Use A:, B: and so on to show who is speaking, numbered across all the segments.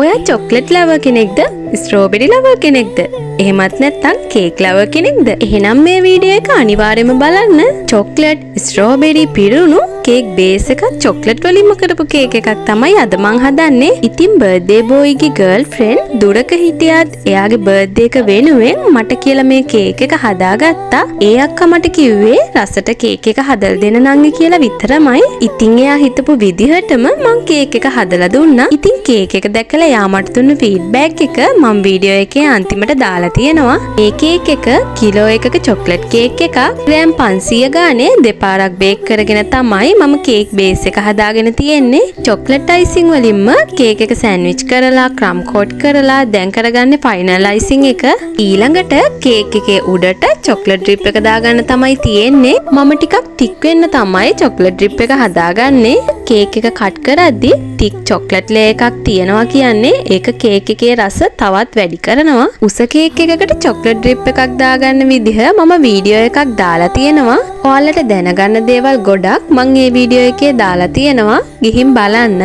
A: ඔයා chocolate lover කෙනෙක්ද? Strawberry lover කෙනෙක්ද? එහෙමත් නැත්නම් කේක් ලවර් කෙනෙක්ද? එහෙනම් මේ වීඩියෝ එක අනිවාර්යයෙන්ම බලන්න. චොක්ලට්, ස්ට්‍රෝබෙරි පිරුණු කේක් බේස් එකක් චොක්ලට් වලින්ම කරපු කේක් එකක් තමයි අද මං හදන්නේ. ඉතින් බර්ත්ඩේ බෝයිගේ ගර්ල්ෆ්‍රෙන්ඩ් දුරක හිටියත් එයාගේ බර්ත්ඩේ එක වෙනුවෙන් මට කියලා මේ කේක් එක හදාගත්තා. ඒ අක්කා මට කිව්වේ රසට කේක් එක හදලා දෙන්න නංගි කියලා විතරමයි. ඉතින් එයා හිතපු විදිහටම මං කේක් එක හදලා දුන්නා. ඉතින් කේක් එක දැකලා එයා මට දුන්න ෆීඩ්බැක් එක මම වීඩියෝ එකේ අන්තිමට දාලා තියෙනවා. ඒ කේක් එක කිලෝ එකක චොක්ලට් කේක් එකක් ග්‍රෑම් 500 ගානේ දෙපාරක් බේක් කරගෙන තමයි මම කේක් බේස් එක හදාගෙන තියෙන්නේ. චොක්ලට් අයිසිං වලින්ම කේක් එක සෑන්ඩ්විච් කරලා ක්‍රම් කෝට් කරලා දැන් කරගන්නේ ෆයිනල් අයිසිං එක. ඊළඟට කේක් එකේ උඩට චොක්ලට් ඩ්‍රිප් එක දාගන්න තමයි තියෙන්නේ. මම ටිකක් තික් වෙන්න තමයි චොක්ලට් ඩ්‍රිප් එක හදාගන්නේ. කේක් එක කට් කරද්දි තික් චොක්ලට් ලේ එකක් තියෙනවා කියන්නේ ඒක කේක් එකේ රස තවත් වැඩි කරනවා. උස කේක් එකකට චොක්ලට් ඩ්‍රිප් එකක් දාගන්න විදිහ මම වීඩියෝ එකක් දාලා තියෙනවා. ඔයාලට දැනගන්න දේවල් ගොඩක් මම මේ වීඩියෝ එකේ දාලා තියෙනවා. ගිහින් බලන්න.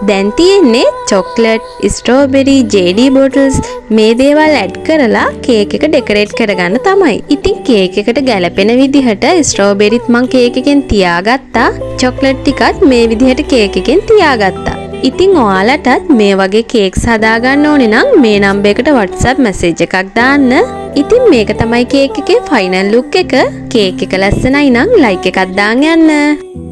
A: දැන් තියෙන්නේ චොක්ලට්, ස්ට්‍රෝබෙරි, JD බෝටල්ස් මේ දේවල් ඇඩ් කරලා කේක් එක ඩෙකොරේට් කරගන්න තමයි. ඉතින් කේක් එකට ගැලපෙන විදිහට ස්ට්‍රෝබෙරිත් මං කේක් එකෙන් තියාගත්තා. චොක්ලට් ටිකත් මේ විදිහට කේක් එකෙන් තියාගත්තා. ඉතින් ඔයාලටත් මේ වගේ කේක්ස් හදාගන්න ඕනේ නම් මේ නම්බර් එකට WhatsApp මැසේජ් එකක් දාන්න. ඉතින් මේක තමයි කේක් එකේ ෆයිනල් ලුක් එක. කේක් එක ලස්සනයි නම් ලයික් එකක් දාන්න යන්න.